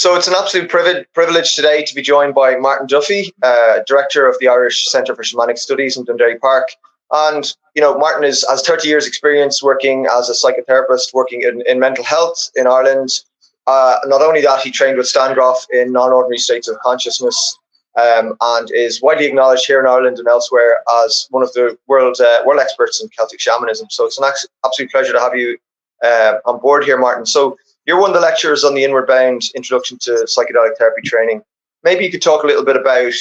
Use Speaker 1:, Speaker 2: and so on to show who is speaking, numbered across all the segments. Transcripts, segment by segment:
Speaker 1: So it's an absolute privilege today to be joined by Martin Duffy, Director of the Irish Centre for Shamanic Studies in Dundee Park. And, Martin has 30 years experience working as a psychotherapist, working in mental health in Ireland. Not only that, he trained with Steingroff in non-ordinary states of consciousness, and is widely acknowledged here in Ireland and elsewhere as one of the world experts in Celtic shamanism. So it's an absolute pleasure to have you on board here, Martin. So you're one of the lecturers on the Inwardbound Introduction to Psychedelic Therapy training. Maybe you could talk a little bit about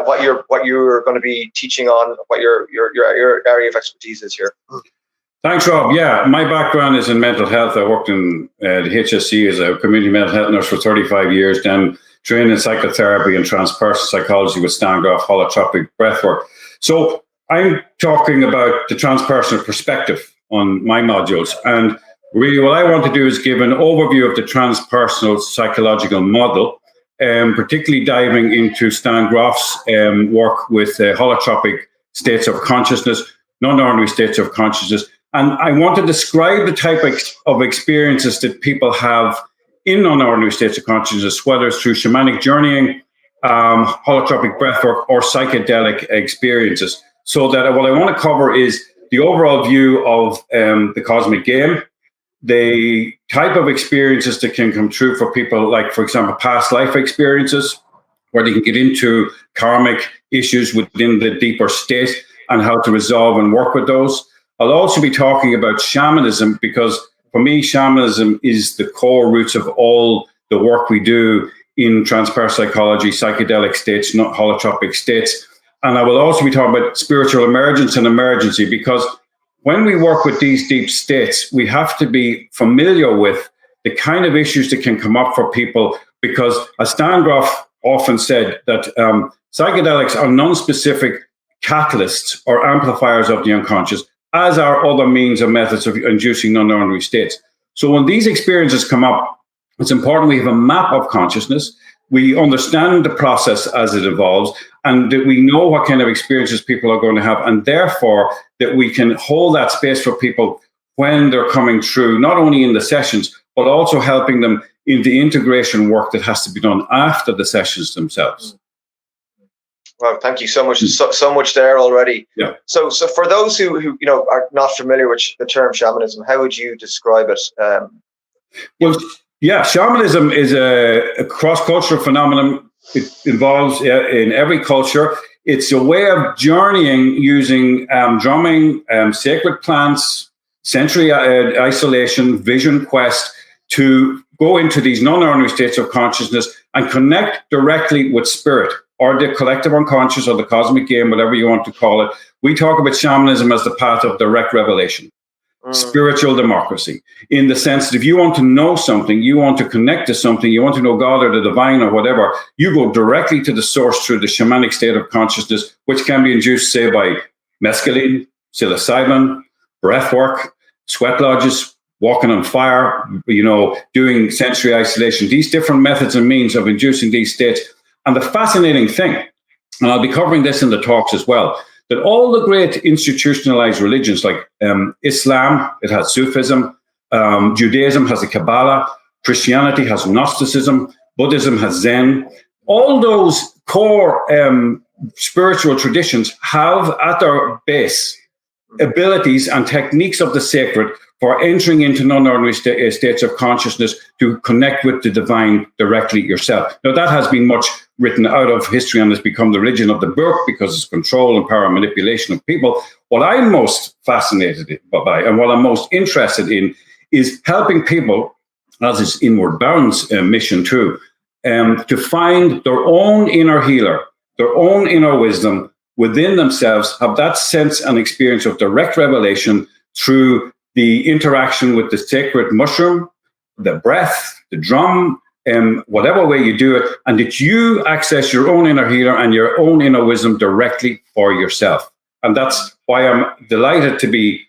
Speaker 1: what you're going to be teaching on, what your area of expertise is here.
Speaker 2: Thanks, Rob. Yeah, my background is in mental health. I worked in the HSC as a community mental health nurse for 35 years, then trained in psychotherapy and transpersonal psychology with Steingroff, holotropic breathwork. So I'm talking about the transpersonal perspective on my modules. And really what I want to do is give an overview of the transpersonal psychological model, particularly diving into Steingroff's work with holotropic states of consciousness, non-ordinary states of consciousness. And I want to describe the type of experiences that people have in non-ordinary states of consciousness, whether it's through shamanic journeying, holotropic breathwork, or psychedelic experiences. So that what I want to cover is the overall view of the cosmic game, the type of experiences that can come true for people, like, for example, past life experiences, where they can get into karmic issues within the deeper state and how to resolve and work with those. I'll also be talking about shamanism, because for me, shamanism is the core roots of all the work we do in transpersonal psychology, psychedelic states, not holotropic states. And I will also be talking about spiritual emergence and emergency, because when we work with these deep states, we have to be familiar with the kind of issues that can come up for people, because as Steingroff often said, that psychedelics are non-specific catalysts or amplifiers of the unconscious, as are other means and methods of inducing non-ordinary states. So when these experiences come up, it's important we have a map of consciousness, we understand the process as it evolves, and that we know what kind of experiences people are going to have, and therefore that we can hold that space for people when they're coming through, not only in the sessions, but also helping them in the integration work that has to be done after the sessions themselves.
Speaker 1: Well, thank you so much. So much there already.
Speaker 2: Yeah.
Speaker 1: So for those who are not familiar with the term shamanism, how would you describe it?
Speaker 2: Well, yeah, shamanism is a cross-cultural phenomenon. It involves in every culture. It's a way of journeying using drumming, sacred plants, sensory isolation, vision quest, to go into these non-ordinary states of consciousness and connect directly with spirit, or the collective unconscious, or the cosmic game, whatever you want to call it. We talk about shamanism as the path of direct revelation, spiritual democracy, in the sense that if you want to know something, you want to connect to something, you want to know God or the divine or whatever, you go directly to the source through the shamanic state of consciousness, which can be induced, say, by mescaline, psilocybin, breath work, sweat lodges, walking on fire, doing sensory isolation, these different methods and means of inducing these states. And the fascinating thing, and I'll be covering this in the talks as well, that all the great institutionalized religions like Islam, it has Sufism, Judaism has the Kabbalah, Christianity has Gnosticism, Buddhism has Zen. All those core spiritual traditions have at their base abilities and techniques of the sacred for entering into non-ordinary states of consciousness to connect with the divine directly yourself. Now, that has been much written out of history and has become the religion of the book because it's control and power and manipulation of people. What I'm most fascinated by and what I'm most interested in is helping people, as is Inwardbound's mission too, to find their own inner healer, their own inner wisdom within themselves, have that sense and experience of direct revelation through the interaction with the sacred mushroom, the breath, the drum, whatever way you do it, and that you access your own inner healer and your own inner wisdom directly for yourself. And that's why I'm delighted to be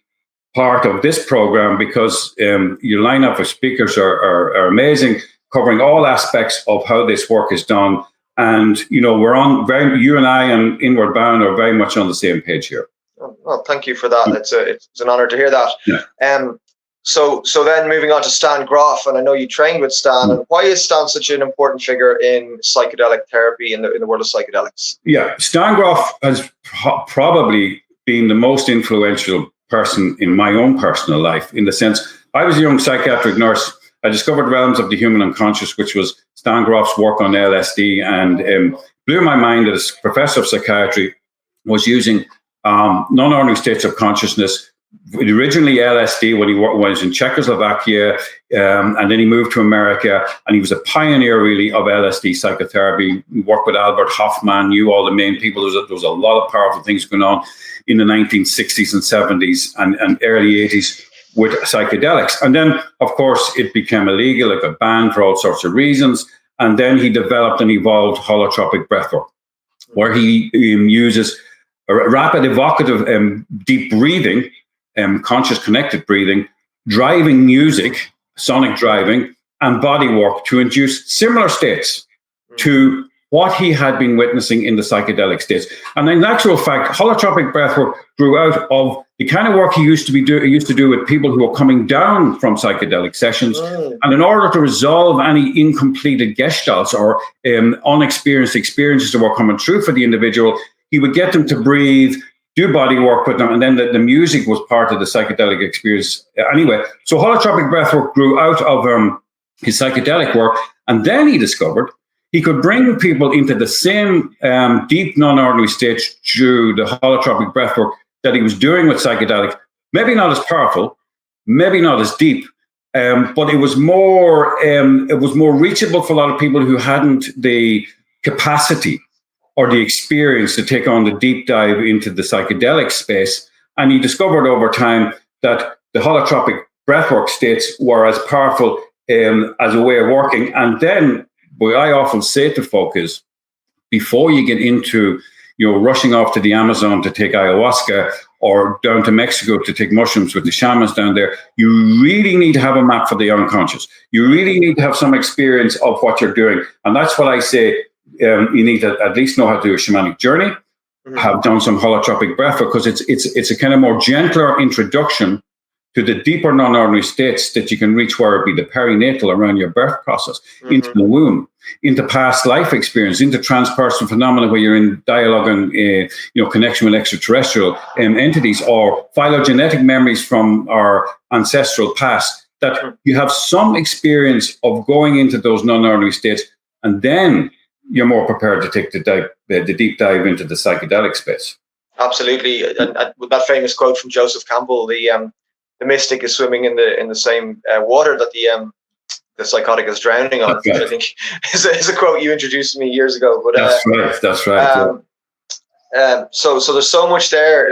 Speaker 2: part of this program, because your lineup of speakers are amazing, covering all aspects of how this work is done. And, you and I and Inwardbound are very much on the same page here.
Speaker 1: Well, thank you for that. It's an honor to hear that.
Speaker 2: Yeah.
Speaker 1: So then moving on to Steingroff, and I know you trained with Stan. And why is Stan such an important figure in psychedelic therapy in the world of psychedelics?
Speaker 2: Yeah, Steingroff has probably been the most influential person in my own personal life, in the sense I was a young psychiatric nurse. I discovered realms of the human unconscious, which was Steingroff's work on LSD, and blew my mind that a professor of psychiatry was using non-ordinary states of consciousness. Originally LSD when he was in Czechoslovakia, and then he moved to America, and he was a pioneer really of LSD psychotherapy. He worked with Albert Hofmann, knew all the main people. There was a lot of powerful things going on in the 1960s and 70s and early 80s with psychedelics. And then, of course, it became illegal, it got banned for all sorts of reasons. And then he developed and evolved holotropic breathwork, where he uses a rapid, evocative, deep breathing, conscious connected breathing, driving music, sonic driving, and body work to induce similar states to what he had been witnessing in the psychedelic states. And in actual fact, holotropic breathwork grew out of the kind of work he used to do with people who were coming down from psychedelic sessions. And in order to resolve any incompleted gestalts or unexperienced experiences that were coming through for the individual, he would get them to breathe, do body work with them, and then the music was part of the psychedelic experience. Anyway, so holotropic breathwork grew out of his psychedelic work, and then he discovered he could bring people into the same deep non-ordinary state through the holotropic breathwork that he was doing with psychedelics. Maybe not as powerful, maybe not as deep, but it was more reachable for a lot of people who hadn't the capacity or the experience to take on the deep dive into the psychedelic space. And he discovered over time that the holotropic breathwork states were as powerful as a way of working. And then what I often say to folk is, before you get into rushing off to the Amazon to take ayahuasca or down to Mexico to take mushrooms with the shamans down there, you really need to have a map for the unconscious. You really need to have some experience of what you're doing. And that's what I say. You need to at least know how to do a shamanic journey, have done some holotropic breathwork, because it's a kind of more gentler introduction to the deeper non-ordinary states that you can reach, where it be the perinatal, around your birth process, into the womb, into past life experience, into transpersonal phenomena where you're in dialogue and connection with extraterrestrial entities, or phylogenetic memories from our ancestral past, that you have some experience of going into those non-ordinary states, and then you're more prepared to take the deep dive into the psychedelic space.
Speaker 1: Absolutely, and with that famous quote from Joseph Campbell, the mystic is swimming in the same water that the psychotic is drowning on. Right. I think is a quote you introduced to me years ago. But
Speaker 2: that's right.
Speaker 1: So there's so much there.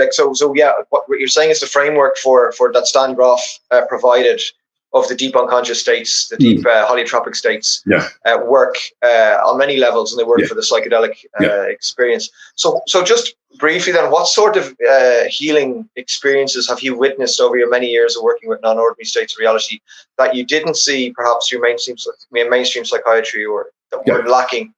Speaker 1: What you're saying is the framework for that Steingroff provided of the deep unconscious states, the deep holotropic states, work on many levels, and they work for the psychedelic experience. So just briefly then, what sort of healing experiences have you witnessed over your many years of working with non-ordinary states of reality that you didn't see perhaps through mainstream psychiatry, or that were lacking?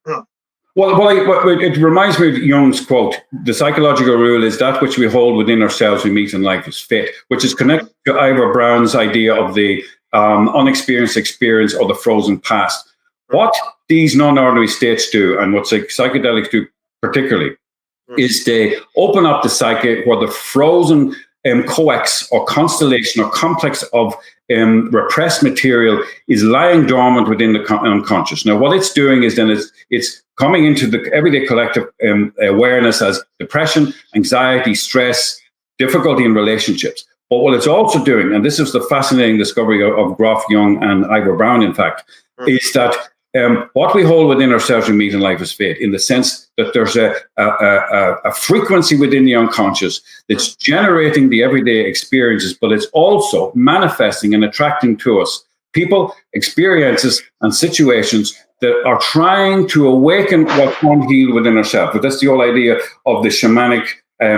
Speaker 2: Well, it reminds me of Jung's quote: "The psychological rule is that which we hold within ourselves we meet in life is fit," which is connected to Ivor Brown's idea of the unexperienced experience or the frozen past. What these non-ordinary states do, and what psychedelics do particularly, is they open up the psyche where the frozen coex or constellation or complex of repressed material is lying dormant within the unconscious. Now, what it's doing is then it's coming into the everyday collective awareness as depression, anxiety, stress, difficulty in relationships. But what it's also doing, and this is the fascinating discovery of Groff, Jung, and Ivor Brown, in fact, is that what we hold within ourselves we meet in life is fate, in the sense that there's a frequency within the unconscious that's generating the everyday experiences, but it's also manifesting and attracting to us people, experiences, and situations that are trying to awaken what's unhealed within ourselves. But that's the whole idea of the shamanic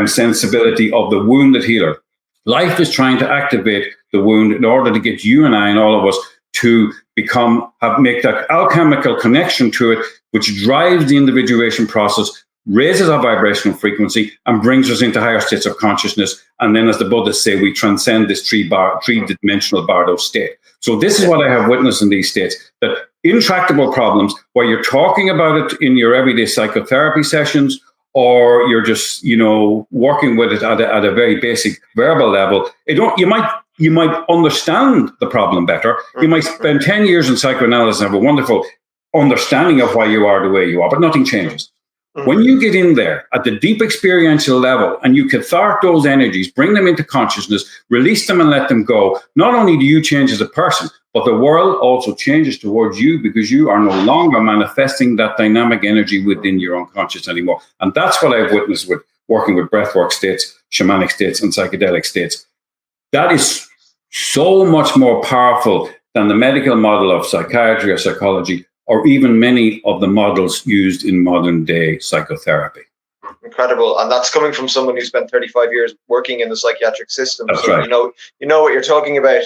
Speaker 2: sensibility of the wounded healer. Life is trying to activate the wound in order to get you and I and all of us to make that alchemical connection to it, which drives the individuation process, raises our vibrational frequency and brings us into higher states of consciousness. And then, as the Buddhists say, we transcend this three-dimensional bardo state. So this is what I have witnessed in these states, that intractable problems where you're talking about it in your everyday psychotherapy sessions, or you're just, working with it at a very basic verbal level. You might understand the problem better. You might spend 10 years in psychoanalysis and have a wonderful understanding of why you are the way you are, but nothing changes. When you get in there at the deep experiential level and you cathartic those energies, bring them into consciousness, release them and let them go, not only do you change as a person, but the world also changes towards you, because you are no longer manifesting that dynamic energy within your unconscious anymore. And that's what I've witnessed with working with breathwork states, shamanic states, and psychedelic states. That is so much more powerful than the medical model of psychiatry or psychology, or even many of the models used in modern day psychotherapy.
Speaker 1: Incredible. And that's coming from someone who spent 35 years working in the psychiatric system.
Speaker 2: That's
Speaker 1: so
Speaker 2: right.
Speaker 1: You know what you're talking about.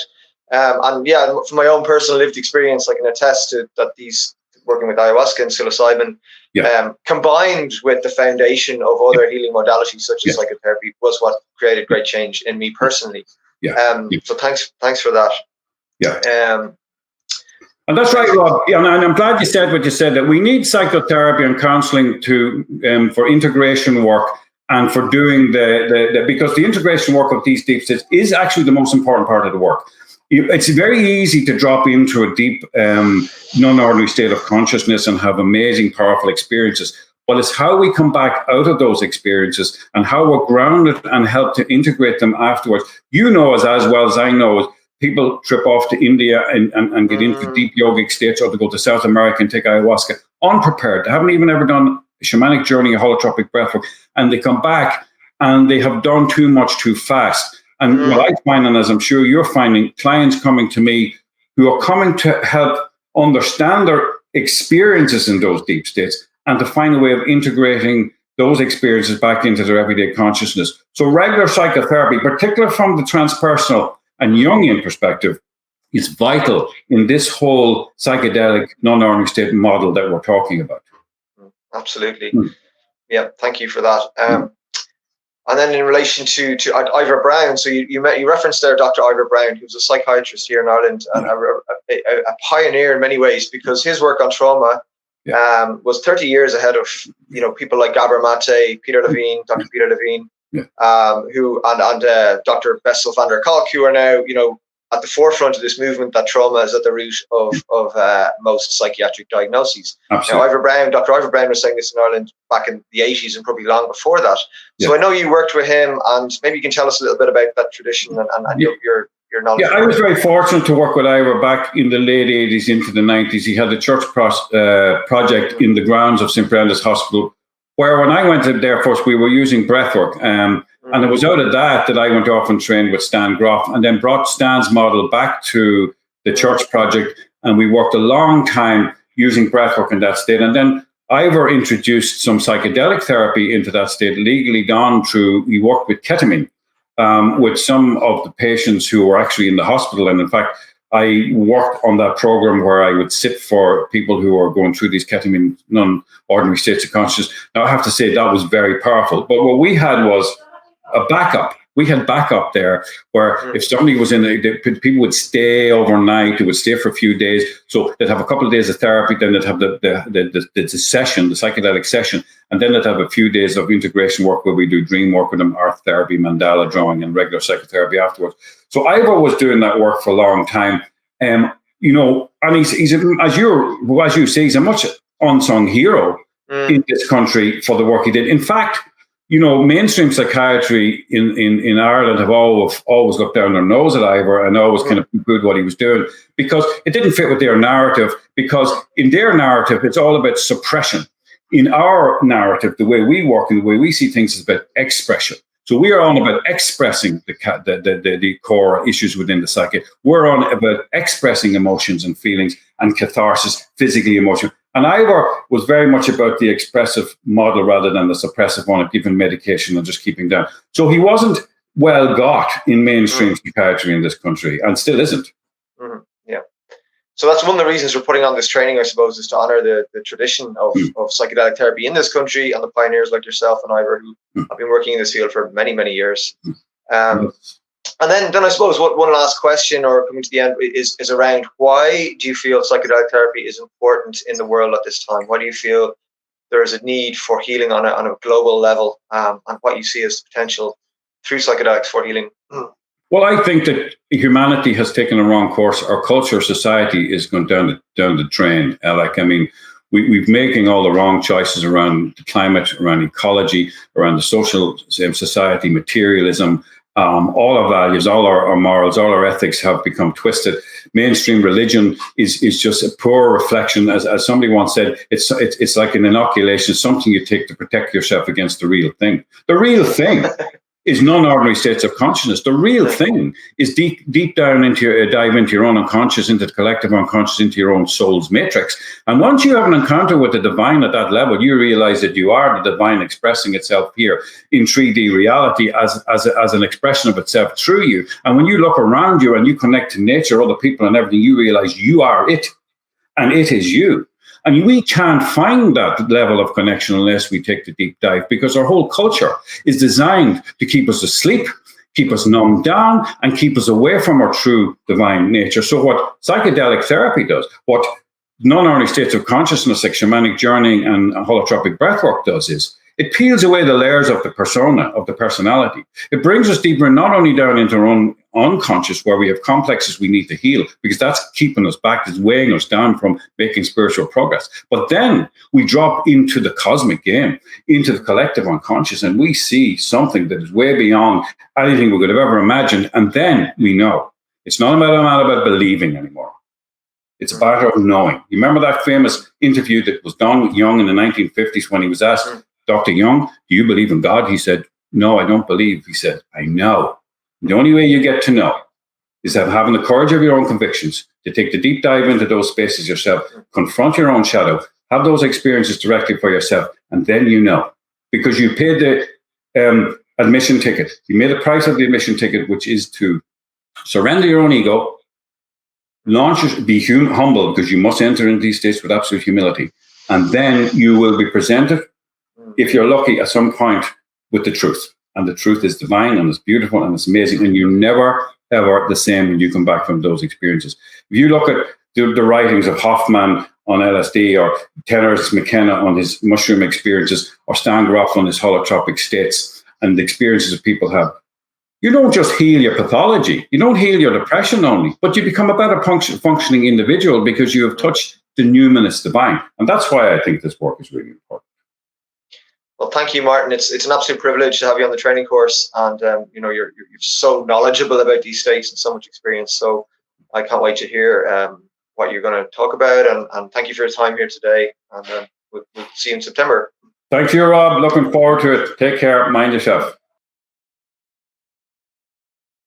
Speaker 1: And yeah, from my own personal lived experience, I can attest to that these working with ayahuasca and psilocybin, combined with the foundation of other healing modalities such as psychotherapy, was what created great change in me personally. So thanks for that.
Speaker 2: And that's right, Rob. And I'm glad you said what you said, that we need psychotherapy and counseling for integration work and for doing because the integration work of these deep states is actually the most important part of the work. It's very easy to drop into a deep, non-ordinary state of consciousness and have amazing, powerful experiences. But it's how we come back out of those experiences and how we're grounded and help to integrate them afterwards. You know as well as I know, people trip off to India and get into deep yogic states, or to go to South America and take ayahuasca unprepared. They haven't even ever done a shamanic journey, a holotropic breathwork, and they come back and they have done too much too fast. And what I find, and as I'm sure you're finding, clients coming to me who are coming to help understand their experiences in those deep states and to find a way of integrating those experiences back into their everyday consciousness. So regular psychotherapy, particularly from the transpersonal and Jungian perspective, is vital in this whole psychedelic non-ordinary state model that we're talking about.
Speaker 1: Absolutely. Yeah, thank you for that. And then in relation to Ivor Brown, so you referenced there Dr. Ivor Brown, who's a psychiatrist here in Ireland and a pioneer in many ways, because his work on trauma was 30 years ahead of people like Gabor Mate, Peter Levine, Dr. Peter Levine, who and Dr. Bessel van der Kolk, who are now at the forefront of this movement that trauma is at the root of most psychiatric diagnoses. Absolutely. Now, Dr. Ivor Brown was saying this in Ireland back in the 80s and probably long before that. So I know you worked with him, and maybe you can tell us a little bit about that tradition and your knowledge. Yeah,
Speaker 2: I was very fortunate to work with Ivor back in the late 80s into the 90s. He had a church project in the grounds of St. Brenda's Hospital, where when I went there first, we were using breathwork. And it was out of that I went off and trained with Steingroff, and then brought Stan's model back to the church project. And we worked a long time using breathwork in that state. And then Ivor introduced some psychedelic therapy into that state, legally done through, he worked with ketamine with some of the patients who were actually in the hospital. And in fact, I worked on that program where I would sit for people who are going through these ketamine non-ordinary states of consciousness. Now, I have to say that was very powerful. But what we had was a backup. We had backup there where if somebody was people would stay overnight, they would stay for a few days. So they'd have a couple of days of therapy, then they'd have the session, the psychedelic session, and then they'd have a few days of integration work where we do dream work with them, art therapy, mandala drawing, and regular psychotherapy afterwards. So Ivor was doing that work for a long time. And he's as you say, he's a much unsung hero in this country for the work he did. In fact, mainstream psychiatry in Ireland have always looked down their nose at Ivor and always kind of poo-pooed what he was doing because it didn't fit with their narrative, because in their narrative, it's all about suppression. In our narrative, the way we work and the way we see things is about expression. So we are on about expressing the core issues within the psyche. We're on about expressing emotions and feelings and catharsis, physically, emotional. And Ivor was very much about the expressive model rather than the suppressive one of giving medication and just keeping down. So he wasn't well got in mainstream psychiatry in this country, and still isn't.
Speaker 1: Yeah. So that's one of the reasons we're putting on this training, I suppose, is to honor the tradition of psychedelic therapy in this country and the pioneers like yourself and Ivor, who have been working in this field for many, many years. And then I suppose one last question, or coming to the end, is around why do you feel psychedelic therapy is important in the world at this time? Why do you feel there is a need for healing on a global level, and what you see as the potential through psychedelics for healing?
Speaker 2: Well, I think that humanity has taken a wrong course. Our culture, society is going down the drain. We're making all the wrong choices around the climate, around ecology, around the social society, materialism. All our values, all our morals, all our ethics have become twisted. Mainstream religion is just a poor reflection. As somebody once said, it's like an inoculation, something you take to protect yourself against the real thing. The real thing is non-ordinary states of consciousness. The real thing is deep down dive into your own unconscious, into the collective unconscious, into your own soul's matrix. And once you have an encounter with the divine at that level, you realize that you are the divine expressing itself here in 3D reality as an expression of itself through you. And when you look around you and you connect to nature, other people and everything, you realize you are it and it is you. And we can't find that level of connection unless we take the deep dive, because our whole culture is designed to keep us asleep, keep us numbed down, and keep us away from our true divine nature. So what psychedelic therapy does, what non-ordinary states of consciousness like shamanic journeying and holotropic breathwork does, is it peels away the layers of the persona, of the personality. It brings us deeper, not only down into our own unconscious, where we have complexes we need to heal, because that's keeping us back, it's weighing us down from making spiritual progress. But then we drop into the cosmic game, into the collective unconscious, and we see something that is way beyond anything we could have ever imagined. And then we know. It's not about believing anymore. It's a matter of knowing. You remember that famous interview that was done with Jung in the 1950s when he was asked, Dr. Jung, do you believe in God? He said, no, I don't believe. He said, I know. The only way you get to know is that having the courage of your own convictions, to take the deep dive into those spaces yourself, confront your own shadow, have those experiences directly for yourself, and then you know. Because you paid the admission ticket. You made the price of the admission ticket, which is to surrender your own ego, be humble, because you must enter into these states with absolute humility. And then you will be presented, if you're lucky, at some point with the truth. And the truth is divine and it's beautiful and it's amazing. And you're never, ever the same when you come back from those experiences. If you look at the writings of Hoffman on LSD, or Terence McKenna on his mushroom experiences, or Steingroff on his holotropic states and the experiences that people have, you don't just heal your pathology. You don't heal your depression only, but you become a better functioning individual because you have touched the numinous divine. And that's why I think this work is really important.
Speaker 1: Well, thank you, Martin. It's an absolute privilege to have you on the training course, and you're so knowledgeable about these states and so much experience. So I can't wait to hear what you're going to talk about, and thank you for your time here today. And we'll see you in September.
Speaker 2: Thank you, Rob. Looking forward to it. Take care. Mind yourself.